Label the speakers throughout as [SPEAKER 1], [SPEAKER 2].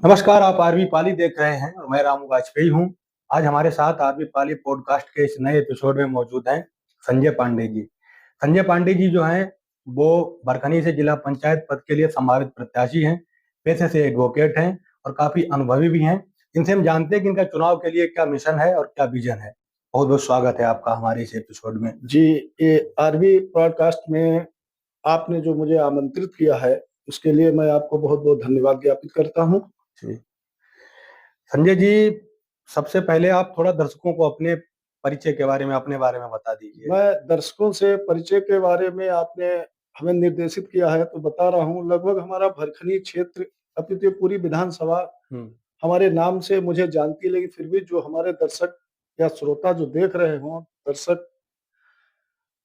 [SPEAKER 1] नमस्कार, आप आरवी पाली देख रहे हैं और मैं रामू वाजपेयी हूँ। आज हमारे साथ आरवी पाली पॉडकास्ट के इस नए एपिसोड में मौजूद हैं संजय पांडे जी। संजय पांडे जी जो हैं वो बरखनी से जिला पंचायत पद के लिए संभावित प्रत्याशी हैं। पेशे से एडवोकेट हैं और काफी अनुभवी भी हैं। इनसे हम जानते हैं कि इनका चुनाव के लिए क्या मिशन है और क्या विजन है। बहुत बहुत स्वागत है आपका हमारे इस एपिसोड में।
[SPEAKER 2] जी, ये आरवी पॉडकास्ट में आपने जो मुझे आमंत्रित किया है उसके लिए मैं आपको बहुत बहुत धन्यवाद ज्ञापित करता हूँ।
[SPEAKER 1] संजय जी, सबसे पहले आप थोड़ा दर्शकों को अपने परिचय के बारे में, अपने बारे में बता दीजिए।
[SPEAKER 2] मैं दर्शकों से परिचय के बारे में आपने हमें निर्देशित किया है तो बता रहा हूँ। लगभग हमारा भरखनी क्षेत्र अपितु पूरी विधानसभा हमारे नाम से मुझे जानती है, लेकिन फिर भी जो हमारे दर्शक या श्रोता जो देख रहे हों दर्शक,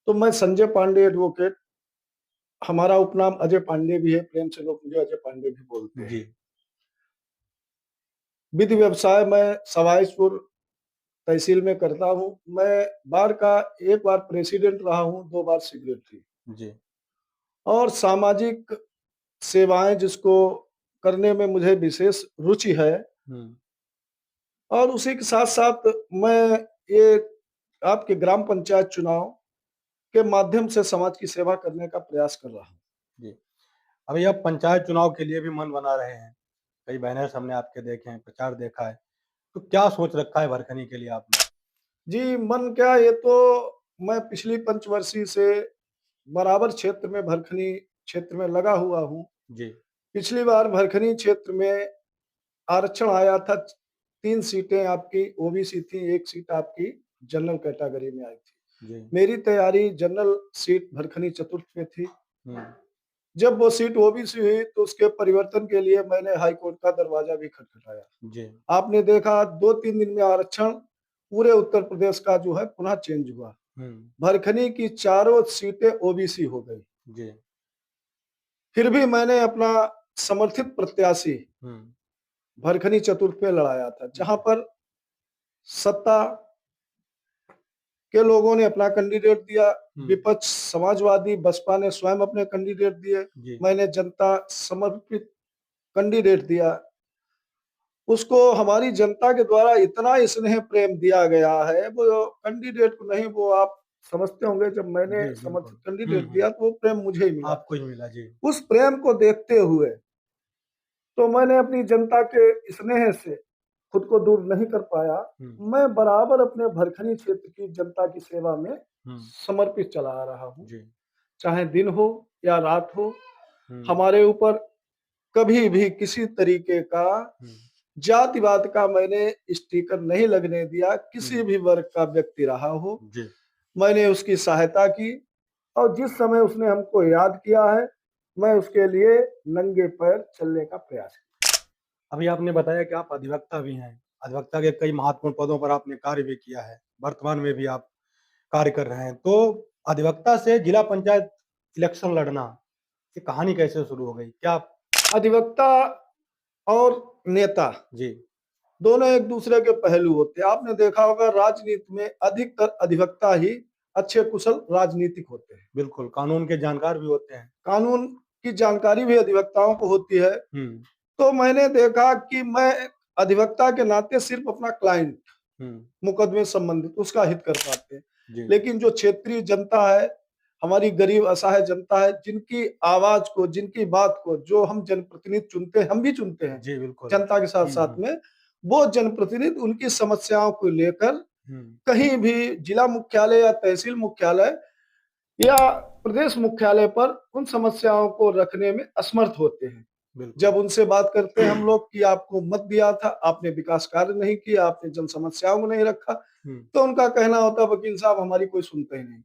[SPEAKER 2] तो मैं संजय पांडे एडवोकेट, हमारा उपनाम अजय पांडे भी है, प्रेम से लोग मुझे अजय पांडे भी बोलते हैं। विधि व्यवसाय मैं सवाईसपुर तहसील में करता हूँ। मैं बार का एक बार प्रेसिडेंट रहा हूँ, 2 बार सेक्रेटरी
[SPEAKER 1] जी।
[SPEAKER 2] और सामाजिक सेवाएं जिसको करने में मुझे विशेष रुचि है। और उसी के साथ साथ मैं ये आपके ग्राम पंचायत चुनाव के माध्यम से समाज की सेवा करने का प्रयास कर रहा हूँ।
[SPEAKER 1] जी। अभी आप पंचायत चुनाव के लिए भी मन बना रहे हैं। कई बैनर्स हमने आपके देखे हैं, प्रचार देखा है। तो क्या सोच रखा है भरखनी के लिए आपने?
[SPEAKER 2] जी, मन क्या, ये तो मैं पिछली पंचवर्षीय से बराबर क्षेत्र में भरखनी क्षेत्र में लगा हुआ हूँ।
[SPEAKER 1] जी।
[SPEAKER 2] पिछली बार भरखनी क्षेत्र में आरक्षण आया था, 3 सीटें आपकी ओबीसी थी, 1 सीट आपकी जनरल कैटेगरी में आई थी।
[SPEAKER 1] जी।
[SPEAKER 2] मेरी तैयारी जनरल सीट भरखनी चतुर्थ में थी। जब वो सीट ओबीसी हुई तो उसके परिवर्तन के लिए मैंने हाई कोर्ट का दरवाजा भी खटखटाया।
[SPEAKER 1] जी।
[SPEAKER 2] आपने देखा 2-3 दिन में आरक्षण पूरे उत्तर प्रदेश का जो है पुनः चेंज हुआ। भरखनी की चारों सीटें ओबीसी हो गई।
[SPEAKER 1] जी।
[SPEAKER 2] फिर भी मैंने अपना समर्थित प्रत्याशी भरखनी चतुर्थ पे लड़ाया था, जहां पर सत्ता के लोगों ने अपना कैंडिडेट दिया, विपक्ष समाजवादी बसपा ने स्वयं अपने कैंडिडेट दिए, मैंने जनता समर्पित कैंडिडेट दिया। उसको हमारी जनता के द्वारा इतना स्नेह प्रेम दिया गया है, वो कैंडिडेट को नहीं, वो आप समझते होंगे, जब मैंने समर्थित कैंडिडेट दिया तो वो प्रेम मुझे ही मिला।
[SPEAKER 1] आपको ही मिला। जी।
[SPEAKER 2] उस प्रेम को देखते हुए तो मैंने अपनी जनता के स्नेह से खुद को दूर नहीं कर पाया। मैं बराबर अपने भरखनी क्षेत्र की जनता की सेवा में समर्पित चला आ रहा हूँ, चाहे दिन हो या रात हो। हमारे ऊपर कभी भी किसी तरीके का जातिवाद का मैंने स्टिकर नहीं लगने दिया। किसी भी वर्ग का व्यक्ति रहा हो, मैंने उसकी सहायता की और जिस समय उसने हमको याद किया है, मैं उसके लिए नंगे पैर चलने का प्रयास किया।
[SPEAKER 1] अभी आपने बताया कि आप अधिवक्ता भी हैं। अधिवक्ता के कई महत्वपूर्ण पदों पर आपने कार्य भी किया है। वर्तमान में भी आप कार्य कर रहे हैं। तो अधिवक्ता से जिला पंचायत इलेक्शन लड़ना, ये कहानी कैसे शुरू हो गई? क्या
[SPEAKER 2] अधिवक्ता और नेता
[SPEAKER 1] जी
[SPEAKER 2] दोनों एक दूसरे के पहलू होते हैं। आपने देखा होगा राजनीति में अधिकतर अधिवक्ता ही अच्छे कुशल राजनीतिक होते हैं।
[SPEAKER 1] बिल्कुल, कानून के जानकार भी होते हैं।
[SPEAKER 2] कानून की जानकारी भी अधिवक्ताओं को होती है। तो मैंने देखा कि मैं अधिवक्ता के नाते सिर्फ अपना क्लाइंट, मुकदमे संबंधित उसका हित कर पाते हैं, लेकिन जो क्षेत्रीय जनता है, हमारी गरीब असहाय जनता है, जिनकी आवाज को, जिनकी बात को जो हम जनप्रतिनिधि चुनते हैं, हम भी चुनते हैं
[SPEAKER 1] जी बिल्कुल,
[SPEAKER 2] जनता के साथ साथ में, वो जनप्रतिनिधि उनकी समस्याओं को लेकर कहीं भी जिला मुख्यालय या तहसील मुख्यालय या प्रदेश मुख्यालय पर उन समस्याओं को रखने में असमर्थ होते हैं। जब उनसे बात करते हैं हम लोग कि आपको मत दिया था, आपने विकास कार्य नहीं किया, आपने जन समस्याओं को नहीं रखा, तो उनका कहना होता वकील साहब हमारी कोई सुनते ही नहीं।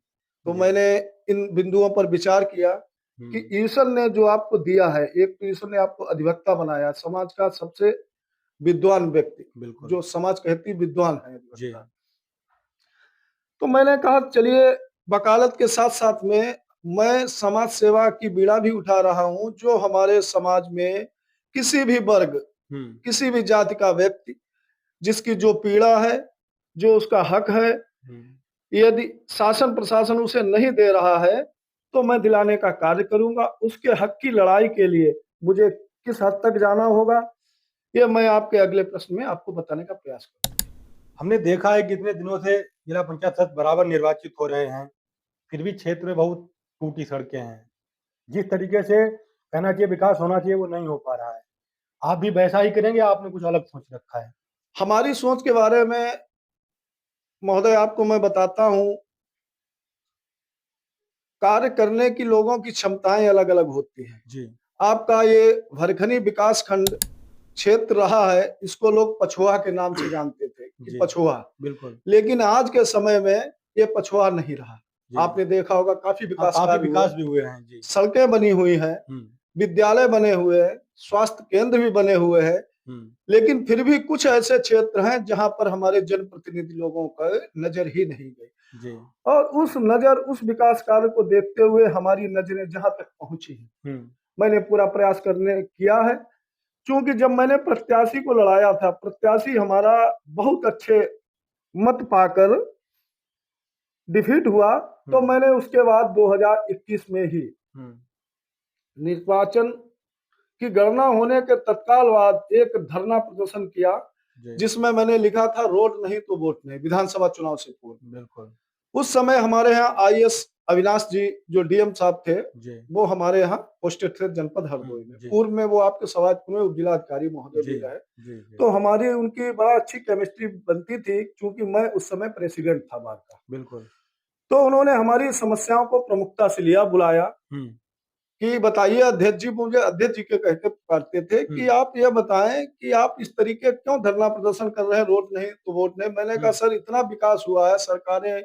[SPEAKER 2] तो मैंने इन बिंदुओं पर विचार किया कि ईश्वर ने जो आपको दिया है, एक तो ईश्वर ने आपको अधिवक्ता बनाया, समाज का सबसे विद्वान व्यक्ति, जो समाज कहती विद्वान है अधिवक्ता। तो मैंने कहा चलिए वकालत के साथ साथ में मैं समाज सेवा की बीड़ा भी उठा रहा हूं। जो हमारे समाज में किसी भी वर्ग, किसी भी जाति का व्यक्ति जिसकी जो पीड़ा है, जो उसका हक है, यदि शासन प्रशासन उसे नहीं दे रहा है तो मैं दिलाने का कार्य करूंगा। उसके हक की लड़ाई के लिए मुझे किस हद तक जाना होगा, ये मैं आपके अगले प्रश्न में आपको बताने का प्रयास करूंगा।
[SPEAKER 1] हमने देखा है कि इतने दिनों से जिला पंचायत सदस्य बराबर निर्वाचित हो रहे हैं, फिर भी क्षेत्र में बहुत टूटी सड़कें हैं। जिस तरीके से कहना चाहिए विकास होना चाहिए वो नहीं हो पा रहा है। आप भी वैसा ही करेंगे, आपने कुछ अलग सोच रखा है?
[SPEAKER 2] हमारी सोच के बारे में महोदय आपको मैं बताता हूं, कार्य करने की लोगों की क्षमताएं अलग अलग होती हैं।
[SPEAKER 1] जी।
[SPEAKER 2] आपका ये भरखनी विकास खंड क्षेत्र रहा है, इसको लोग पछुआ के नाम से जानते थे कि
[SPEAKER 1] जी,
[SPEAKER 2] पछुआ,
[SPEAKER 1] बिल्कुल।
[SPEAKER 2] लेकिन आज के समय में ये पछुआ नहीं रहा।
[SPEAKER 1] जी।
[SPEAKER 2] आपने देखा होगा काफी
[SPEAKER 1] हाँ,
[SPEAKER 2] विकास
[SPEAKER 1] काफी
[SPEAKER 2] कार्य हुए,
[SPEAKER 1] विकास भी हुए हैं। जी।
[SPEAKER 2] सड़कें बनी हुई हैं, विद्यालय बने हुए हैं, स्वास्थ्य केंद्र भी बने हुए हैं, लेकिन फिर भी कुछ ऐसे क्षेत्र हैं जहां पर हमारे जनप्रतिनिधि लोगों का नजर ही नहीं गई।
[SPEAKER 1] जी।
[SPEAKER 2] और उस विकास कार्य को देखते हुए हमारी नजरें जहां तक पहुंची है, मैंने पूरा प्रयास करने किया है। क्योंकि जब मैंने प्रत्याशी को लड़ाया था, प्रत्याशी हमारा बहुत अच्छे मत पाकर डिफीट हुआ, तो मैंने उसके बाद 2021 में ही निर्वाचन की गणना होने के तत्काल बाद एक धरना प्रदर्शन किया, जिसमें मैंने लिखा था रोड नहीं तो वोट नहीं, विधानसभा चुनाव से पूर्व।
[SPEAKER 1] बिल्कुल।
[SPEAKER 2] उस समय हमारे यहाँ आईएएस अविनाश जी जो डीएम साहब थे, वो हमारे यहाँ पोस्टेड थे जनपद हरदोई में। पूर्व में वो आपके समाजपुर में उप जिलाधिकारी महोदय भी रहे, तो हमारी उनकी बड़ा अच्छी केमिस्ट्री बनती थी, क्योंकि मैं उस समय प्रेसिडेंट था वार्ड का।
[SPEAKER 1] बिल्कुल।
[SPEAKER 2] तो उन्होंने हमारी समस्याओं को प्रमुखता से लिया, बुलाया कि बताइए अध्यक्ष जी, मुझे अध्यक्ष जी के कहते पुकारते थे कि आप ये बताएं कि आप इस तरीके क्यों धरना प्रदर्शन कर रहे हैं, रोड नहीं तो वोट नहीं। मैंने कहा सर इतना विकास हुआ है, सरकारें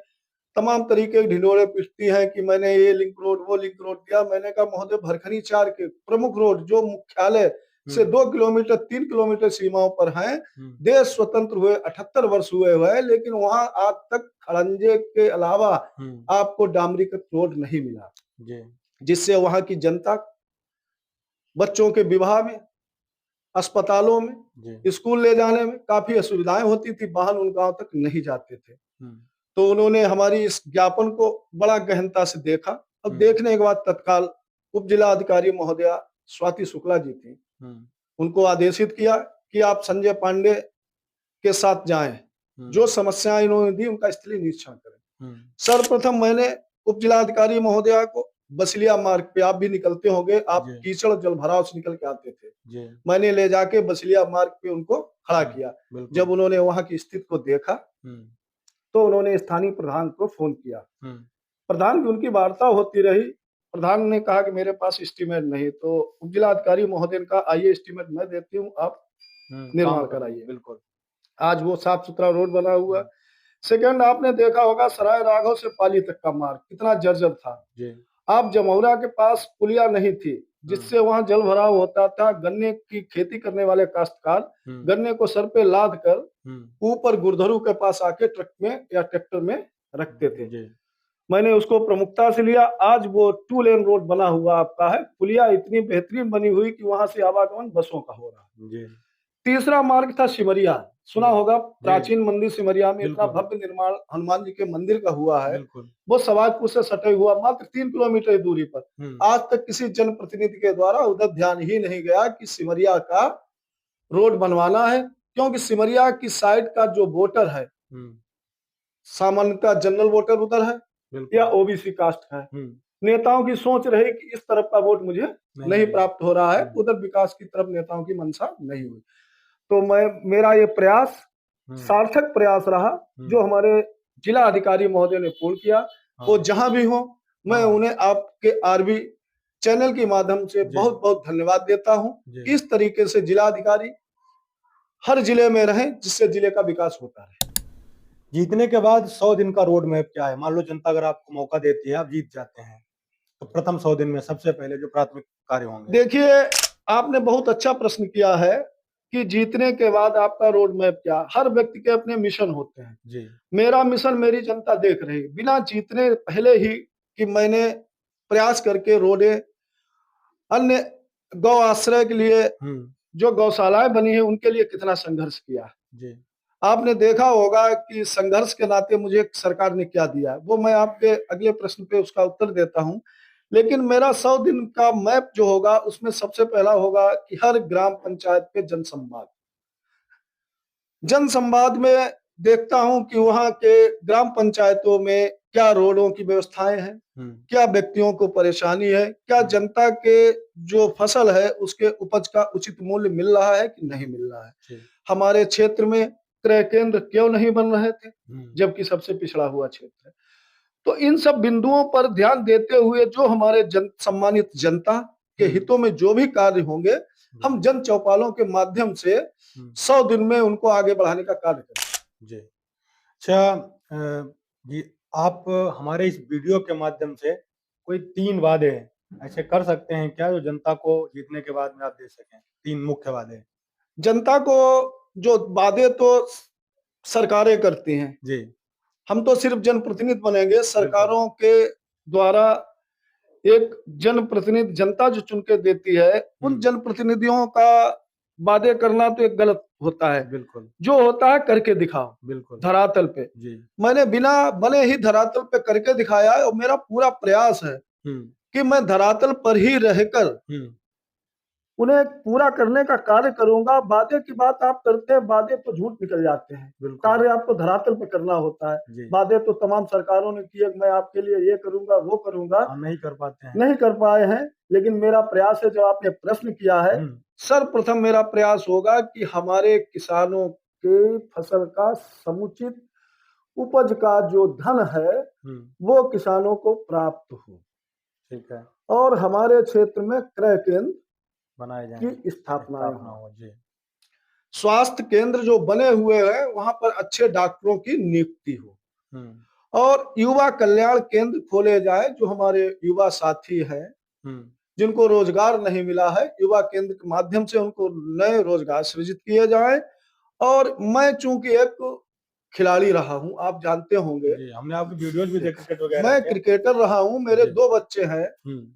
[SPEAKER 2] तमाम तरीके के ढिंढोरे पीटती हैं कि मैंने ये लिंक रोड वो लिंक रोड दिया। मैंने कहा महोदय भरखनी 4 के प्रमुख रोड जो मुख्यालय से 2 किलोमीटर 3 किलोमीटर सीमाओं पर हैं, देश स्वतंत्र हुए 78 वर्ष हुए हैं, लेकिन वहां आज तक खड़ंजे के अलावा आपको डामरीकृत रोड नहीं मिला, जिससे वहां की जनता बच्चों के विवाह में, अस्पतालों में, स्कूल ले जाने में काफी असुविधाएं होती थी, वाहन उन गांव तक नहीं जाते थे। तो उन्होंने हमारी इस ज्ञापन को बड़ा गहनता से देखा। अब देखने के बाद तत्काल उप जिलाधिकारी महोदया स्वाति शुक्ला जी थी, उनको आदेशित किया कि आप संजय पांडे के साथ जाएं, जो समस्याएं इन्होंने दी उनका स्थलीय निरीक्षण करें। सर्वप्रथम मैंने उप जिलाधिकारी महोदया को बसिलिया मार्ग पे, आप भी निकलते होंगे, आप कीचड़ जल भराव से निकल के आते थे, मैंने ले जाके बसिलिया मार्ग पे उनको खड़ा किया। जब उन्होंने वहां की स्थिति को देखा तो उन्होंने स्थानीय प्रधान को फोन किया, प्रधान की उनकी वार्ता होती रही। प्रधान ने कहा कि मेरे पास एस्टीमेट नहीं, तो उप जिलाधिकारी महोदय ने कहा आइए एस्टीमेट मैं देती हूँ, आप निर्माण कराइए। बिल्कुल, आज वो साफ सुथरा रोड बना हुआ। सेकंड, आपने देखा होगा सराय राघव से पाली तक का मार्ग कितना जर्जर था। आप जमौरा के पास पुलिया नहीं थी, जिससे वहां जल भराव होता था। गन्ने की खेती करने वाले काश्तकार गन्ने को सर पे लाद कर ऊपर गुरधरू के पास आके ट्रक में या ट्रैक्टर में रखते थे। मैंने उसको प्रमुखता से लिया। आज वो 2 लेन रोड बना हुआ आपका है, पुलिया इतनी बेहतरीन बनी हुई कि वहां से आवागमन बसों का हो रहा है। तीसरा मार्ग था सिमरिया, सुना होगा, प्राचीन मंदिर सिमरिया में इतना भव्य निर्माण हनुमान जी के मंदिर का हुआ है, वो सवाजपुर से सटे हुआ मात्र 3 किलोमीटर की दूरी पर। आज तक किसी जनप्रतिनिधि के द्वारा उधर ध्यान ही नहीं गया कि सिमरिया का रोड बनवाना है, क्योंकि सिमरिया की साइड का जो वोटर है सामान्यतः जनरल वोटर उधर है या ओबीसी कास्ट है। नेताओं की सोच रही कि इस तरफ का वोट मुझे नहीं प्राप्त हो रहा है, उधर विकास की तरफ नेताओं की मंशा नहीं हुई। तो मेरा ये प्रयास सार्थक प्रयास रहा, जो हमारे जिला अधिकारी महोदय ने पूर्ण किया। वो जहां भी हो, मैं उन्हें आपके आरबी चैनल के माध्यम से बहुत बहुत धन्यवाद देता हूं। इस तरीके से जिला अधिकारी हर जिले में रहें, जिससे जिले का विकास होता रहे।
[SPEAKER 1] जीतने के बाद 100 दिन का रोड मैप क्या है? मान लो जनता अगर आपको मौका देती है, आप जीत जाते हैं, तो प्रथम 100 दिन में सबसे पहले जो प्राथमिक कार्य होंगे?
[SPEAKER 2] देखिए, आपने बहुत अच्छा प्रश्न किया है कि जीतने के बाद आपका रोड मैप क्या। हर व्यक्ति के अपने मिशन होते हैं जी। मेरा मिशन मेरी जनता देख रही, बिना जीतने पहले ही कि मैंने प्रयास करके रोडे, अन्य गौ आश्रय के लिए जो गौशालाएं बनी है उनके लिए कितना संघर्ष किया जी। आपने देखा होगा कि संघर्ष के नाते मुझे सरकार ने क्या दिया, वो मैं आपके अगले प्रश्न पे उसका उत्तर देता हूं। लेकिन मेरा 100 दिन का मैप जो होगा उसमें सबसे पहला होगा कि हर ग्राम पंचायत पे जनसंवाद। जन संवाद में देखता हूं कि वहां के ग्राम पंचायतों में क्या रोडों की व्यवस्थाएं हैं, क्या व्यक्तियों को परेशानी है, क्या जनता के जो फसल है उसके उपज का उचित मूल्य मिल रहा है कि नहीं मिल रहा है। हमारे क्षेत्र में क्रय केंद्र क्यों नहीं बन रहे थे, जबकि सबसे पिछड़ा हुआ क्षेत्र है। तो इन सब बिंदुओं पर ध्यान देते हुए जो हमारे सम्मानित जनता के हितों में जो भी कार्य होंगे, हम जन चौपालों के माध्यम से 100 दिन में उनको आगे बढ़ाने का कार्य करें।
[SPEAKER 1] जी। अच्छा जी, आप हमारे इस वीडियो के माध्यम से कोई 3 वादे ऐसे कर सकते हैं क्या जो जनता को जीतने के बाद में आप दे सकें? 3 मुख्य वादे।
[SPEAKER 2] जनता को जो वादे तो सरकारें करती हैं,
[SPEAKER 1] जी।
[SPEAKER 2] हम तो सिर्फ जनप्रतिनिधि बनेंगे। सरकारों के द्वारा एक जनप्रतिनिधि जनता जो चुन के देती है, उन जनप्रतिनिधियों का वादे करना तो एक गलत होता है।
[SPEAKER 1] बिल्कुल।
[SPEAKER 2] जो होता है करके दिखाओ,
[SPEAKER 1] बिल्कुल
[SPEAKER 2] धरातल पे।
[SPEAKER 1] जी।
[SPEAKER 2] मैंने बिना बने ही धरातल पे करके दिखाया है और मेरा पूरा प्रयास है कि मैं धरातल पर ही रहकर उन्हें पूरा करने का कार्य करूंगा। वादे की बात आप करते हैं, वादे तो झूठ निकल जाते हैं, कार्य आपको धरातल पे करना होता है। वादे तो तमाम सरकारों ने किए, मैं आपके लिए ये करूंगा वो करूंगा,
[SPEAKER 1] नहीं कर पाते हैं,
[SPEAKER 2] नहीं कर पाए हैं। लेकिन मेरा प्रयास है, जो आपने प्रश्न किया है, सर्वप्रथम मेरा प्रयास होगा कि हमारे किसानों के फसल का समुचित उपज का जो धन है वो किसानों को प्राप्त हो।
[SPEAKER 1] ठीक है।
[SPEAKER 2] और हमारे क्षेत्र में क्रय केंद्र
[SPEAKER 1] बनाए जाए
[SPEAKER 2] की स्थापना
[SPEAKER 1] हो जी।
[SPEAKER 2] स्वास्थ्य केंद्र जो बने हुए हैं वहां पर अच्छे डॉक्टरों की नियुक्ति हो और युवा कल्याण केंद्र खोले जाए। जो हमारे युवा साथी हैं जिनको रोजगार नहीं मिला है, युवा केंद्र के माध्यम से उनको नए रोजगार सृजित किए जाए। और मैं चूंकि एक खिलाड़ी रहा हूं, आप जानते होंगे,
[SPEAKER 1] हमने आपकी वीडियोस भी देखी क्रिकेट वगैरह।
[SPEAKER 2] मैं क्रिकेटर रहा हूं, मेरे 2 बच्चे हैं,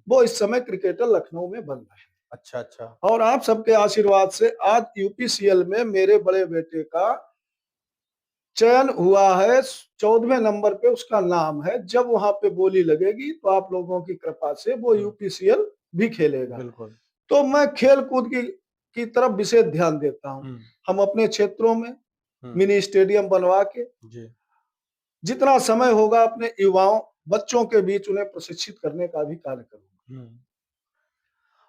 [SPEAKER 2] वो इस समय क्रिकेटर लखनऊ में बन रहे हैं।
[SPEAKER 1] अच्छा अच्छा।
[SPEAKER 2] और आप सबके आशीर्वाद से आज यूपीसीएल में मेरे बड़े बेटे का चयन हुआ है, 14वें नंबर पे उसका नाम है। जब वहां पे बोली लगेगी तो आप लोगों की कृपा से वो यूपीसीएल भी खेलेगा।
[SPEAKER 1] बिल्कुल।
[SPEAKER 2] तो मैं खेल कूद की तरफ विशेष ध्यान देता हूँ। हम अपने क्षेत्रों में मिनी स्टेडियम बनवा के जितना समय होगा अपने युवाओं बच्चों के बीच उन्हें प्रशिक्षित करने का भी कार्य करूंगा।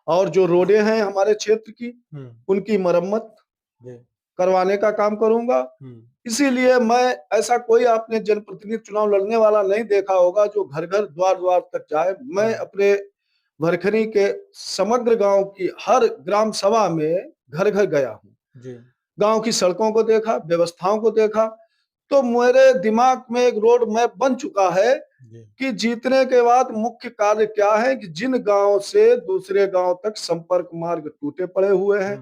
[SPEAKER 2] और जो रोडें हैं हमारे क्षेत्र की, उनकी मरम्मत करवाने का काम करूंगा। इसीलिए मैं ऐसा कोई आपने जनप्रतिनिधि चुनाव लड़ने वाला नहीं देखा होगा जो घर घर द्वार द्वार तक जाए। मैं अपने भरखरी के समग्र गांव की हर ग्राम सभा में घर घर गया हूँ, गांव की सड़कों को देखा, व्यवस्थाओं को देखा। तो मेरे दिमाग में एक रोड मैप बन चुका है कि जीतने के बाद मुख्य कार्य क्या है कि जिन गांव से दूसरे गांव तक संपर्क मार्ग टूटे पड़े हुए हैं,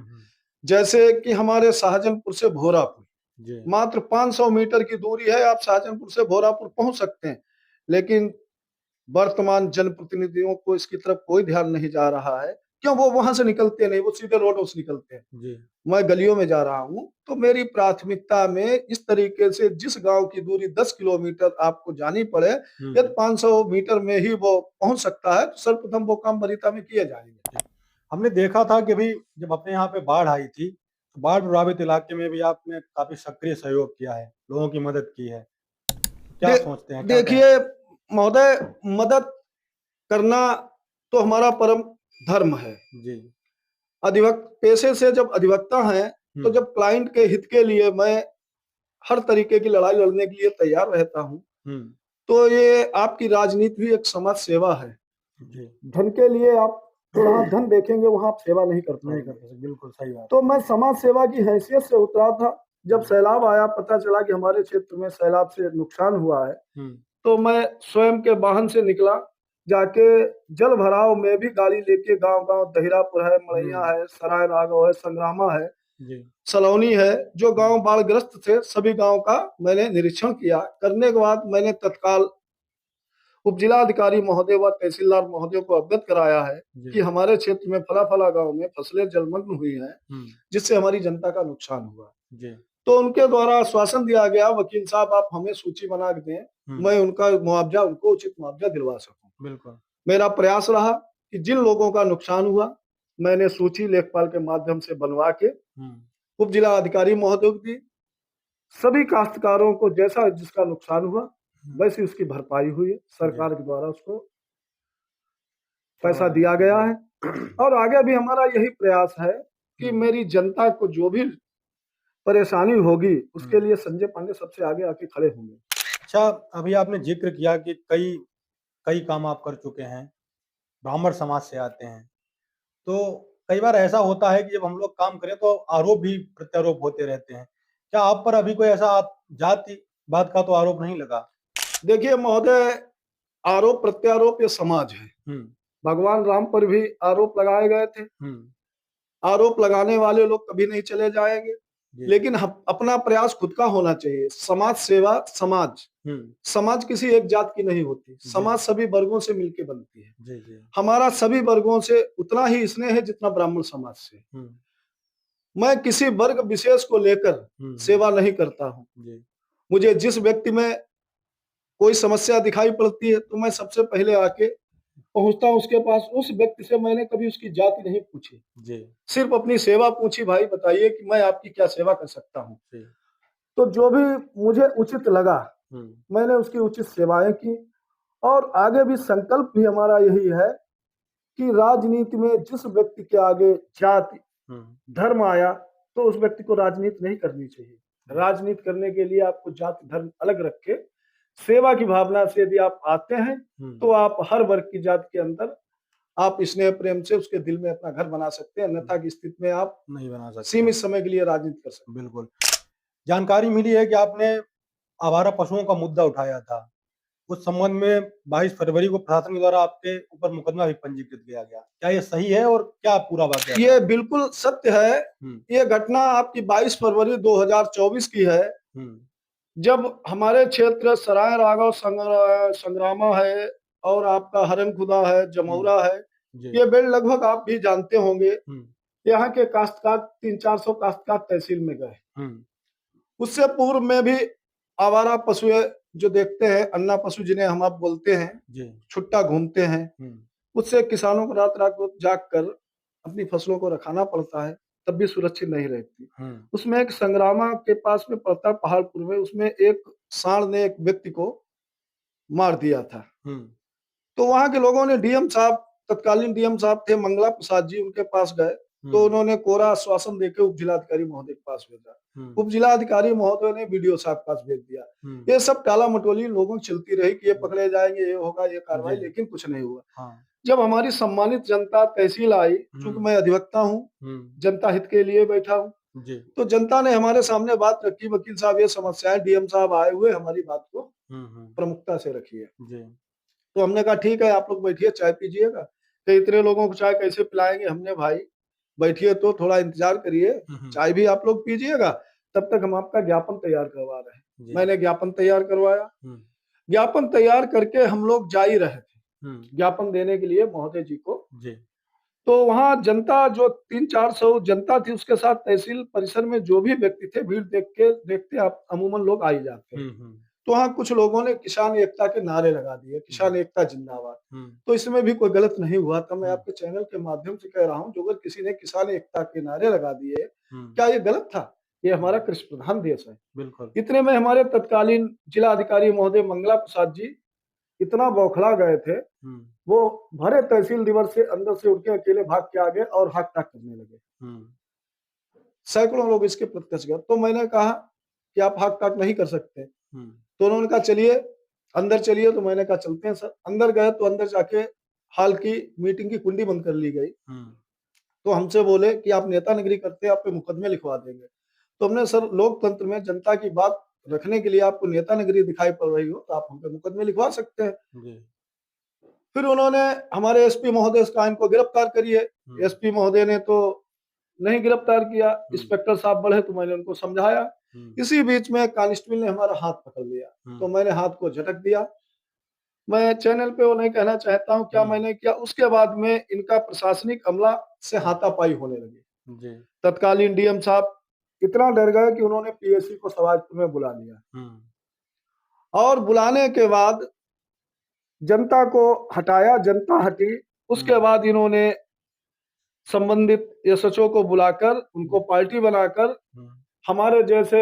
[SPEAKER 2] जैसे कि हमारे शाहजहानपुर से भोरापुर मात्र 500 मीटर की दूरी है, आप शाहजहानपुर से भोरापुर पहुंच सकते हैं। लेकिन वर्तमान जनप्रतिनिधियों को इसकी तरफ कोई ध्यान नहीं जा रहा है। क्यों? वो वहां से निकलते नहीं, वो सीधे रोडों से निकलते हैं। मैं गलियों में जा रहा हूं तो मेरी प्राथमिकता में इस तरीके से जिस गांव की दूरी 10 किलोमीटर आपको जानी पड़े, यदि 500 मीटर में ही वो पहुंच सकता है तो सर्वप्रथम वो काम वरीयता में किए जाएंगे।
[SPEAKER 1] हमने देखा था कि भाई जब अपने यहाँ पे बाढ़ आई थी तो बाढ़ प्रभावित इलाके में भी आपने काफी सक्रिय सहयोग किया है, लोगों की मदद की है। क्या सोचते हैं?
[SPEAKER 2] देखिए महोदय, मदद करना तो हमारा परम धर्म है जी। पेशे से जब अधिवक्ता हैं तो जब क्लाइंट के हित के लिए मैं हर तरीके की लड़ाई लड़ने के लिए तैयार रहता हूं, तो ये आपकी राजनीति भी एक समाज सेवा है। धन के लिए आप जहाँ धन देखेंगे वहां आप सेवा नहीं कर पाएंगे।
[SPEAKER 1] बिल्कुल सही बात।
[SPEAKER 2] तो मैं समाज सेवा की हैसियत से उतरा था। जब सैलाब आया, पता चला कि हमारे क्षेत्र में सैलाब से नुकसान हुआ है, तो मैं स्वयं के वाहन से निकला, जाके जल भराव में भी गाड़ी लेके गांव गांव, दहिरापुर है, मड़ैया है, सराय राघव है, संग्रामा है, सलौनी है, जो गांव बाढ़ग्रस्त थे, सभी गांव का मैंने निरीक्षण किया। करने के बाद मैंने तत्काल उप जिलाधिकारी महोदय व तहसीलदार महोदय को अवगत कराया है कि हमारे क्षेत्र में फला फला गांव में फसलें जलमग्न हुई हैं, जिससे हमारी जनता का नुकसान हुआ। तो उनके द्वारा आश्वासन दिया गया, वकील साहब आप हमें सूची बना के दें, मैं उनका मुआवजा, उनको उचित मुआवजा दिलवा सकूं।
[SPEAKER 1] बिल्कुल।
[SPEAKER 2] मेरा प्रयास रहा कि जिन लोगों का नुकसान हुआ मैंने सूची लेखपाल के माध्यम से बनवा के उप जिला अधिकारी महोदय को दी। सभी काश्तकारों को जैसा जिसका नुकसान हुआ वैसी उसकी भरपाई हुई है, सरकार के द्वारा उसको पैसा दिया गया है। और आगे भी हमारा यही प्रयास है कि मेरी जनता को जो भी परेशानी होगी उसके लिए संजय पांडे सबसे आगे आके खड़े होंगे।
[SPEAKER 1] अच्छा, अभी आपने जिक्र किया कि कई कई काम आप कर चुके हैं, ब्राह्मण समाज से आते हैं, तो कई बार ऐसा होता है कि जब हम लोग काम करें तो आरोप भी प्रत्यारोप होते रहते हैं। क्या आप पर अभी कोई ऐसा जाति बात का तो आरोप नहीं लगा?
[SPEAKER 2] देखिए महोदय, आरोप प्रत्यारोप ये समाज है। भगवान राम पर भी आरोप लगाए गए थे। आरोप लगाने वाले लोग कभी नहीं चले जाएंगे, लेकिन अपना प्रयास खुद का होना चाहिए। समाज सेवा, समाज किसी एक जात की नहीं होती, समाज सभी वर्गों से मिलकर बनती है। हमारा सभी वर्गों से उतना ही स्नेह है जितना ब्राह्मण समाज से। मैं किसी वर्ग विशेष को लेकर सेवा नहीं करता हूँ। मुझे जिस व्यक्ति में कोई समस्या दिखाई पड़ती है तो मैं सबसे पहले आके पहुंचता हूं उसके पास। उस व्यक्ति से मैंने कभी उसकी जाति नहीं पूछी, सिर्फ अपनी सेवा पूछी, भाई बताइए कि मैं आपकी क्या सेवा कर सकता हूँ। तो जो भी मुझे उचित लगा मैंने उसकी उचित सेवाएं की। और आगे भी संकल्प भी हमारा यही है कि राजनीति में जिस व्यक्ति के आगे जाति धर्म आया तो उस व्यक्ति को राजनीति नहीं करनी चाहिए। राजनीति करने के लिए आपको जाति धर्म अलग रख के सेवा की भावना से यदि आप आते हैं तो आप हर वर्ग की जाति के अंदर आप स्नेह प्रेम से उसके दिल में अपना घर बना सकते हैं, अन्यथा की स्थिति में आप
[SPEAKER 1] नहीं बना सकते,
[SPEAKER 2] सीमित समय के लिए राजनीति कर सकते।
[SPEAKER 1] बिल्कुल। जानकारी मिली है कि आपने आवारा पशुओं का मुद्दा उठाया था, उस संबंध में 22 फरवरी को प्रशासन के द्वारा आपके ऊपर मुकदमा भी पंजीकृत किया गया, क्या ये सही है और क्या पूरा वाकया?
[SPEAKER 2] ये बिल्कुल सत्य है। ये घटना आपकी 22 फरवरी 2024 की है, जब हमारे क्षेत्र सराय राघव संग्रामा है और आपका हरन खुदा है, जमौरा है, ये बेल्ट लगभग आप भी जानते होंगे। यहाँ के काश्तकार 300-400 काश्तकार तहसील में गए। उससे पूर्व में भी आवारा पशु जो देखते हैं, अन्ना पशु जिन्हें हम आप बोलते हैं, छुट्टा घूमते हैं, उससे किसानों को रात रात को जाग कर अपनी फसलों को रखाना पड़ता है, तब भी सुरक्षित नहीं रहती। उसमें एक संग्रामा के पास में पड़ता है पहाड़पुर में, उसमें एक सांड ने एक व्यक्ति को मार दिया था। तो वहां के लोगों ने डीएम साहब, तत्कालीन डीएम साहब थे मंगला प्रसाद जी, उनके पास गए तो उन्होंने कोरा आश्वासन देकर उप जिलाधिकारी महोदय के पास भेजा। उप जिलाधिकारी महोदय ने बीडीओ साहब के पास भेज दिया। ये सब टाला मटोली लोगों की चलती रही कि ये पकड़े जाएंगे, ये होगा, ये कार्रवाई, लेकिन कुछ नहीं हुआ। जब हमारी सम्मानित जनता तहसील आई, चूंकि मैं अधिवक्ता हूँ, जनता हित के लिए बैठा हूँ, तो जनता ने हमारे सामने बात रखी, वकील साहब ये समस्या है, डीएम साहब आए हुए, हमारी बात को प्रमुखता से रखिए। तो हमने कहा ठीक है, आप लोग बैठिए, चाय पीजिएगा। तो इतने लोगों को चाय कैसे पिलाएंगे? हमने भाई बैठिए तो थोड़ा इंतजार करिए, चाय भी आप लोग पीजिएगा, तब तक हम आपका ज्ञापन तैयार करवा रहे हैं। मैंने ज्ञापन तैयार करवाया। ज्ञापन तैयार करके हम लोग जा ही रहे थे ज्ञापन देने के लिए महोदय जी को। तो वहां जनता जो 300-400 जनता थी, उसके साथ तहसील परिसर में जो भी व्यक्ति थे, भीड़ देखते आप अमूमन लोग आ ही जाते हैं। तो वहां कुछ लोगों ने किसान एकता के नारे लगा दिए, किसान एकता जिंदाबाद। तो इसमें भी कोई गलत नहीं हुआ था। मैं आपके चैनल के माध्यम से कह रहा हूँ, जो अगर किसी ने किसान एकता के नारे लगा दिए, क्या ये गलत था? ये हमारा कृषि प्रधान देश है। बिल्कुल। इतने में हमारे तत्कालीन जिलाधिकारी महोदय मंगला प्रसाद जी इतना बौखला गए थे, वो भरे तहसील दिवस से अंदर से उठ के अकेले भाग के आ गए और हाक टाक करने लगे। सैकड़ों लोग इसके प्रत्यक्ष गए। तो मैंने कहा कि आप हाक टाक नहीं कर सकते। तो उन्होंने कहा चलिए अंदर चलिए। तो मैंने कहा चलते हैं सर। अंदर गए तो अंदर जाके हाल की मीटिंग की कुंडी बंद कर ली गई। तो हमसे बोले कि आप नेता नगरी करते हैं, आप पे मुकदमे लिखवा देंगे। तो हमने सर, लोकतंत्र में जनता की बात रखने के लिए आपको नेता नगरी दिखाई पड़ रही हो तो आप हम पे मुकदमे लिखवा सकते हैं। फिर उन्होंने हमारे एसपी महोदय का इनको गिरफ्तार करिए। एसपी महोदय ने तो नहीं गिरफ्तार किया। इंस्पेक्टर साहब बढ़े तो मैंने उनको समझाया। इसी बीच में कांस्टेबल ने हमारा हाथ पकड़ लिया, तो मैंने हाथ को झटक दिया। मैं चैनल पे वो नहीं कहना चाहता हूँ क्या मैंने किया। उसके बाद में इनका प्रशासनिक अमला से हाथापाई होने लगी। तत्कालीन डीएम साहब इतना डर गए कि उन्होंने पीएससी को सवाजपुर में बुला लिया और बुलाने के बाद जनता को हटाया, जनता हटी। उसके बाद इन्होंने संबंधित एसएचओ को बुलाकर उनको पार्टी बनाकर हमारे जैसे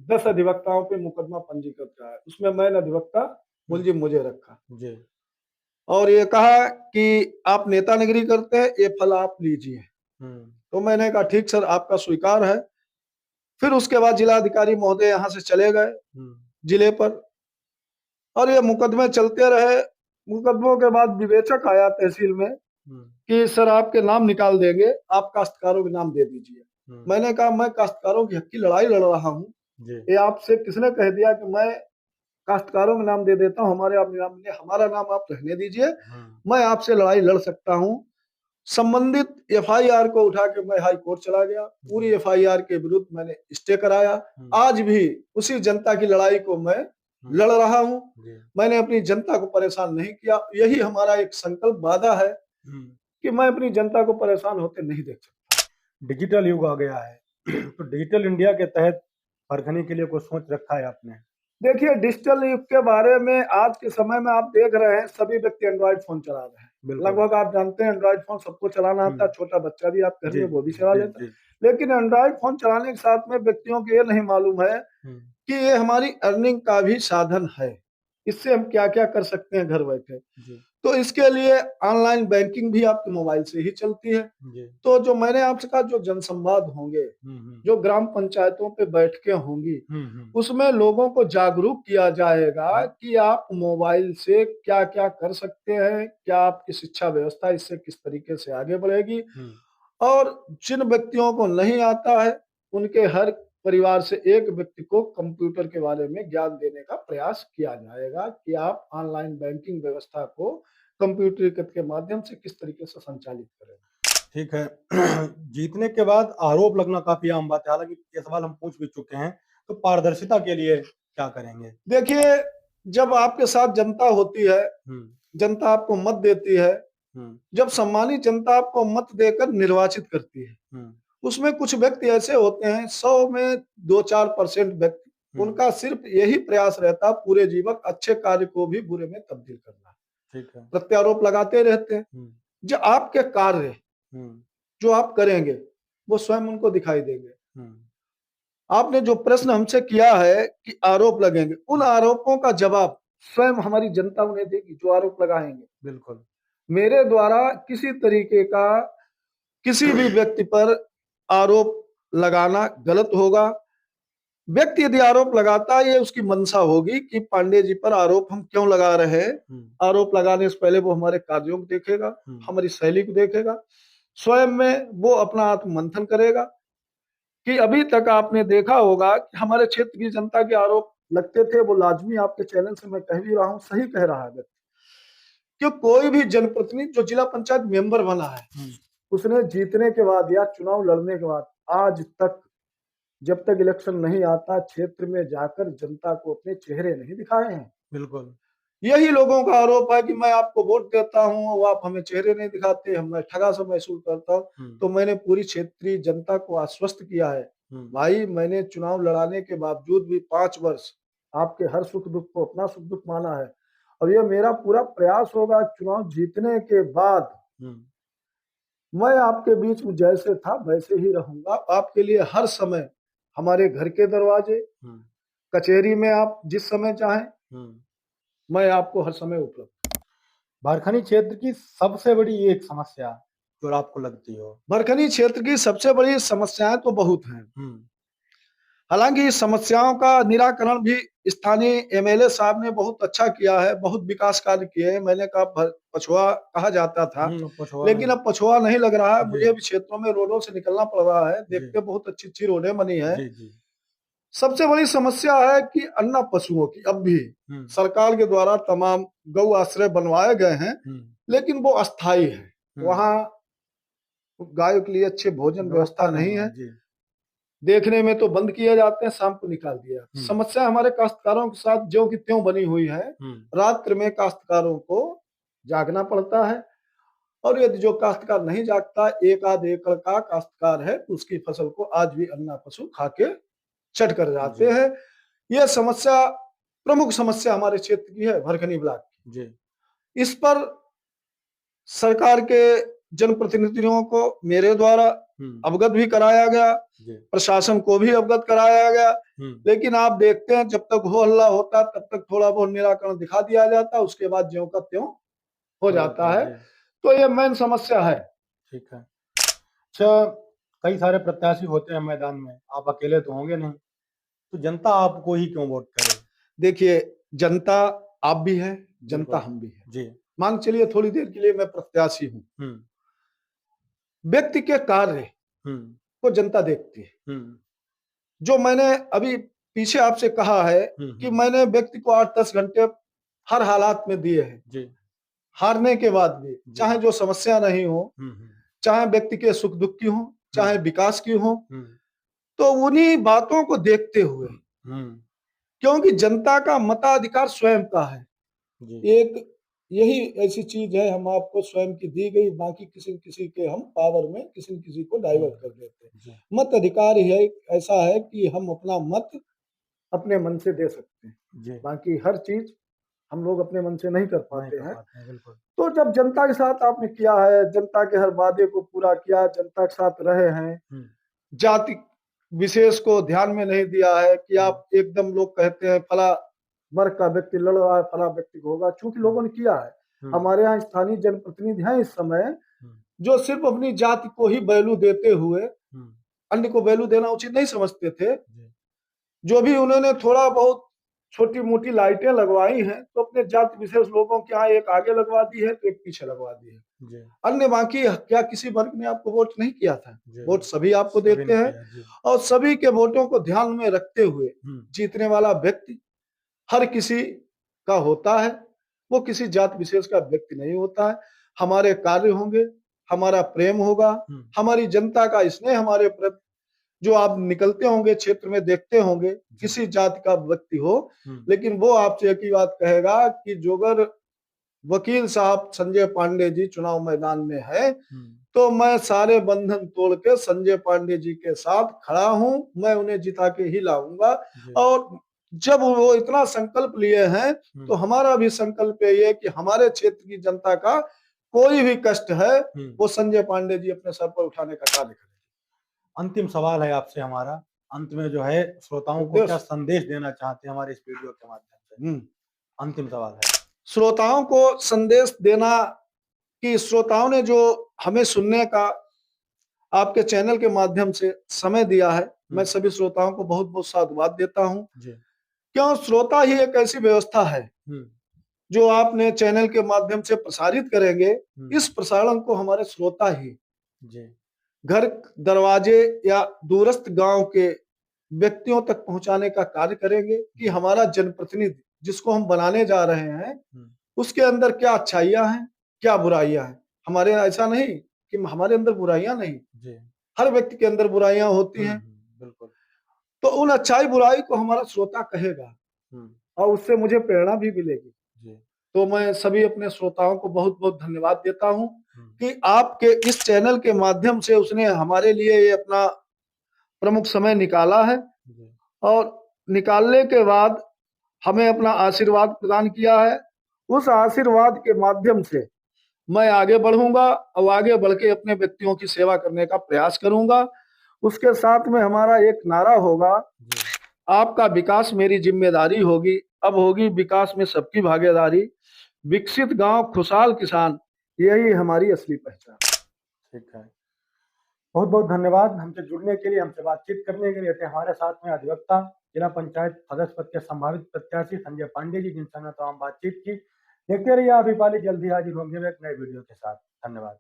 [SPEAKER 2] 10 अधिवक्ताओं पे मुकदमा पंजीकृत रहा है, उसमें मैन अधिवक्ता मुलजिम मुझे रखा
[SPEAKER 1] जी।
[SPEAKER 2] और ये कहा कि आप नेतागिरी करते हैं, ये फल आप लीजिए। तो मैंने कहा ठीक सर, आपका स्वीकार है। फिर उसके बाद जिलाधिकारी महोदय यहाँ से चले गए जिले पर और ये मुकदमे चलते रहे। मुकदमों के बाद विवेचक आया तहसील में कि सर आपके नाम निकाल देंगे, आप काश्तकारों के नाम दे दीजिए। मैंने कहा मैं काश्तकारों की हक की लड़ाई लड़ रहा हूँ, ये आपसे किसने कह दिया कि मैं काश्तकारों का नाम दे देता हूँ, हमारा नाम आप रहने दीजिए, मैं आपसे लड़ाई लड़ सकता हूँ। संबंधित एफआईआर को उठा के मैं हाई कोर्ट चला गया, पूरी एफआईआर के विरुद्ध मैंने स्टे कराया। आज भी उसी जनता की लड़ाई को मैं लड़ रहा हूँ, मैंने अपनी जनता को परेशान नहीं किया। यही हमारा एक संकल्प वादा है कि मैं अपनी जनता को परेशान होते नहीं देख सकता।
[SPEAKER 1] डिजिटल युग आ गया है तो डिजिटल इंडिया के तहत परखनी के लिए कोई सोच रखा है आपने?
[SPEAKER 2] देखिए, डिजिटल युग के बारे में आज के समय में आप देख रहे हैं, सभी व्यक्ति एंड्रॉइड फोन चला रहे हैं। लगभग आप जानते हैं एंड्रॉइड फोन सबको चलाना आता है, छोटा बच्चा भी आप घर में वो भी चला लेता है। लेकिन एंड्रॉइड फोन चलाने के साथ में व्यक्तियों को ये नहीं मालूम है कि ये हमारी अर्निंग का भी साधन है, इससे हम क्या क्या कर सकते हैं घर बैठे। तो इसके लिए ऑनलाइन बैंकिंग भी आपके मोबाइल से ही चलती है। तो जो मैंने आपसे कहा, जो जनसंवाद होंगे, जो ग्राम पंचायतों पे बैठकें होंगी, उसमें लोगों को जागरूक किया जाएगा कि आप मोबाइल से क्या क्या कर सकते हैं, क्या आपकी शिक्षा व्यवस्था इससे किस तरीके से आगे बढ़ेगी। और जिन व्यक्तियों को नहीं आता है, उनके हर परिवार से एक व्यक्ति को कंप्यूटर के बारे में ज्ञान देने का प्रयास किया जाएगा कि आप ऑनलाइन बैंकिंग व्यवस्था को कंप्यूटरीकृत के माध्यम से किस तरीके से संचालित करें।
[SPEAKER 1] ठीक है जीतने के बाद आरोप लगना काफी आम बात है, हालांकि ये सवाल हम पूछ भी चुके हैं, तो पारदर्शिता के लिए क्या करेंगे?
[SPEAKER 2] देखिए, जब आपके साथ जनता होती है, जनता आपको मत देती है, जब सम्मानित जनता आपको मत देकर निर्वाचित करती है, उसमें कुछ व्यक्ति ऐसे होते हैं, 100 में 2-4% व्यक्ति, उनका सिर्फ यही प्रयास रहता है पूरे जीवन अच्छे कार्य को भी बुरे में तब्दील करना।
[SPEAKER 1] ठीक है।
[SPEAKER 2] प्रत्यारोप लगाते रहते हैं। जो आपके कार्य जो आप करेंगे वो स्वयं उनको दिखाई देंगे। आपने जो प्रश्न हमसे किया है कि आरोप लगेंगे, उन आरोपों का जवाब स्वयं हमारी जनता उन्हें देगी जो आरोप लगाएंगे।
[SPEAKER 1] बिल्कुल।
[SPEAKER 2] मेरे द्वारा किसी तरीके का किसी भी व्यक्ति पर आरोप लगाना गलत होगा। व्यक्ति यदि आरोप लगाता है, ये उसकी मंशा होगी कि पांडे जी पर आरोप हम क्यों लगा रहे हैं। आरोप लगाने से पहले वो हमारे कार्यों को देखेगा, हमारी शैली को देखेगा, स्वयं में वो अपना आत्ममंथन करेगा कि अभी तक आपने देखा होगा कि हमारे क्षेत्र की जनता के आरोप लगते थे, वो लाजमी आपके चैनल से मैं कह भी रहा हूँ, सही कह रहा है। कि कोई भी जनप्रतिनिधि जो जिला पंचायत मेंबर बना है, उसने जीतने के बाद या चुनाव लड़ने के बाद आज तक, जब तक इलेक्शन नहीं आता, क्षेत्र में जाकर जनता को अपने चेहरे नहीं दिखाए हैं।
[SPEAKER 1] बिल्कुल।
[SPEAKER 2] यही लोगों का आरोप है कि मैं आपको वोट देता हूं, वो आप हमें चेहरे नहीं दिखाते, हम ठगा सा महसूस करता हूं। तो मैंने पूरी क्षेत्रीय जनता को आश्वस्त किया है, भाई मैंने चुनाव लड़ाने के बावजूद भी 5 वर्ष आपके हर सुख दुख को अपना सुख दुख माना है, और ये मेरा पूरा प्रयास होगा चुनाव जीतने के बाद मैं आपके बीच में जैसे था वैसे ही रहूंगा। आपके लिए हर समय हमारे घर के दरवाजे, कचहरी में आप जिस समय चाहें, मैं आपको हर समय उपलब्ध।
[SPEAKER 1] बरखनी क्षेत्र की सबसे बड़ी एक समस्या जो आपको लगती हो?
[SPEAKER 2] बरखनी क्षेत्र की सबसे बड़ी समस्याएं तो बहुत हैं, हालांकि इस समस्याओं का निराकरण भी स्थानीय एमएलए साहब ने बहुत अच्छा किया है, बहुत विकास कार्य किए हैं। मैंने कहा पछुआ कहा जाता था, लेकिन अब पछुआ नहीं लग रहा है। मुझे भी क्षेत्रों में रोडों से निकलना पड़ रहा है, देखते बहुत अच्छी अच्छी रोडें बनी है। सबसे बड़ी समस्या है कि अन्ना पशुओं की अब भी सरकार के द्वारा तमाम गौ आश्रय बनवाए गए हैं, लेकिन वो अस्थायी है, वहां गायों के लिए अच्छे भोजन व्यवस्था नहीं है। देखने में तो बंद किए जाते हैं, शाम को निकाल दिया। समस्या हमारे काश्तकारों के साथ ज्यों की त्यों बनी हुई है। रात्र में काश्तकारों को जागना पड़ता है, और यदि जो काश्तकार नहीं जागता, एक आध एकड़ का काश्तकार है, उसकी फसल को आज भी अन्ना पशु खा के चट कर जाते हैं। यह समस्या प्रमुख समस्या हमारे क्षेत्र की है, भरखनी ब्लॉक की। इस पर सरकार के जनप्रतिनिधियों को मेरे द्वारा अवगत भी कराया गया, प्रशासन को भी अवगत कराया गया, लेकिन आप देखते हैं जब तक हो हल्ला होता तब तक थोड़ा बहुत निराकरण दिखा दिया जाता, उसके बाद ज्यों का त्यों हो जाता है। तो ये मेन समस्या है।
[SPEAKER 1] ठीक है। अच्छा, कई सारे प्रत्याशी होते हैं मैदान में, आप अकेले तो होंगे नहीं, तो जनता आपको ही क्यों वोट करे?
[SPEAKER 2] देखिए, जनता आप भी है, जनता हम भी है
[SPEAKER 1] जी।
[SPEAKER 2] मान चलिए थोड़ी देर के लिए मैं प्रत्याशी हूँ, व्यक्ति के कार्य को जनता देखती है। जो मैंने अभी पीछे आपसे कहा है कि मैंने व्यक्ति को 8-10 घंटे हर हालात में दिए हैं, हारने के बाद भी, चाहे जो समस्या नहीं हो, चाहे व्यक्ति के सुख दुख की हो, चाहे विकास की हो, तो उन्हीं बातों को देखते हुए, क्योंकि जनता का मताधिकार स्वयं का है, एक यही ऐसी चीज है, हम आपको स्वयं की दी गई, बाकी किसी किसी के हम पावर में किसी किसी को डाइवर्ट कर देते हैं। मत अधिकार ही है, ऐसा है कि हम अपना मत अपने मन से दे सकते हैं, बाकी हर चीज हम लोग अपने मन से नहीं कर पाते हैं। तो जब जनता के साथ आपने किया है, जनता के हर वादे को पूरा किया, जनता के साथ रहे हैं, जाति विशेष को ध्यान में नहीं दिया है कि आप एकदम, लोग कहते हैं फला वर्ग का व्यक्ति लड़ रहा है, फला व्यक्ति को होगा, चूंकि लोगों ने किया है। हमारे यहाँ स्थानीय जनप्रतिनिधि हैं इस समय जो सिर्फ अपनी जाति को ही वैल्यू देते हुए अन्य को वैल्यू देना उचित नहीं समझते थे। जो भी उन्होंने थोड़ा बहुत छोटी मोटी लाइटें लगवाई हैं, तो अपने जाति विशेष लोगों के यहाँ एक आगे लगवा दी है तो एक पीछे लगवा दी है। अन्य बाकी क्या किसी वर्ग ने आपको वोट नहीं किया था? वोट सभी आपको देते हैं, और सभी के वोटों को ध्यान में रखते हुए जीतने वाला व्यक्ति हर किसी का होता है, वो किसी जाति विशेष का व्यक्ति नहीं होता है। हमारे कार्य होंगे, हमारा प्रेम होगा, हमारी जनता का स्नेह हमारे प्रति, जो आप निकलते होंगे क्षेत्र में देखते होंगे, किसी जाति का व्यक्ति हो, लेकिन वो आपसे एक ही बात कहेगा कि जो अगर वकील साहब संजय पांडे जी चुनाव मैदान में है, तो मैं सारे बंधन तोड़ के संजय पांडे जी के साथ खड़ा हूं, मैं उन्हें जिता के ही लाऊंगा। और जब वो इतना संकल्प लिए हैं, तो हमारा भी संकल्प ये है कि हमारे क्षेत्र की जनता का कोई भी कष्ट है, वो संजय पांडे जी अपने सर पर उठाने का कार्य करें।
[SPEAKER 1] अंतिम सवाल है आपसे हमारा, अंत में जो है श्रोताओं को क्या संदेश देना चाहते हैं हमारे इस वीडियो के माध्यम से? अंतिम सवाल है।
[SPEAKER 2] श्रोताओं को संदेश देना कि श्रोताओं ने जो हमें सुनने का आपके चैनल के माध्यम से समय दिया है, मैं सभी श्रोताओं को बहुत बहुत साधुवाद देता हूं। क्यों? श्रोता ही एक ऐसी व्यवस्था है जो आपने चैनल के माध्यम से प्रसारित करेंगे, इस प्रसारण को हमारे श्रोता ही घर दरवाजे या दूरस्थ गांव के व्यक्तियों तक पहुंचाने का कार्य करेंगे कि हमारा जनप्रतिनिधि जिसको हम बनाने जा रहे हैं, उसके अंदर क्या अच्छाइयां हैं, क्या बुराइयां हैं। हमारे ऐसा नहीं कि हमारे अंदर बुराइयां नहीं, हर व्यक्ति के अंदर बुराइयां होती हैं।
[SPEAKER 1] बिल्कुल।
[SPEAKER 2] तो उन अच्छाई बुराई को हमारा श्रोता कहेगा और उससे मुझे प्रेरणा भी मिलेगी। तो मैं सभी अपने श्रोताओं को बहुत बहुत धन्यवाद देता हूं कि आपके इस चैनल के माध्यम से उसने हमारे लिए ये अपना प्रमुख समय निकाला है, और निकालने के बाद हमें अपना आशीर्वाद प्रदान किया है। उस आशीर्वाद के माध्यम से मैं आगे बढ़ूंगा और आगे बढ़ के अपने व्यक्तियों की सेवा करने का प्रयास करूंगा। उसके साथ में हमारा एक नारा होगा, आपका विकास मेरी जिम्मेदारी होगी, अब होगी विकास में सबकी भागीदारी, विकसित गांव खुशहाल किसान, यही हमारी असली पहचान।
[SPEAKER 1] ठीक है, बहुत बहुत धन्यवाद हमसे जुड़ने के लिए, हमसे बातचीत करने के लिए। हमारे साथ में अधिवक्ता जिला पंचायत सदस्य पद के संभावित प्रत्याशी संजय पांडे जी, जिनसे हमने तमाम बातचीत की। देखते रहिए आप ही पाली, जल्दी हाजिर होंगे एक नए वीडियो के साथ। धन्यवाद।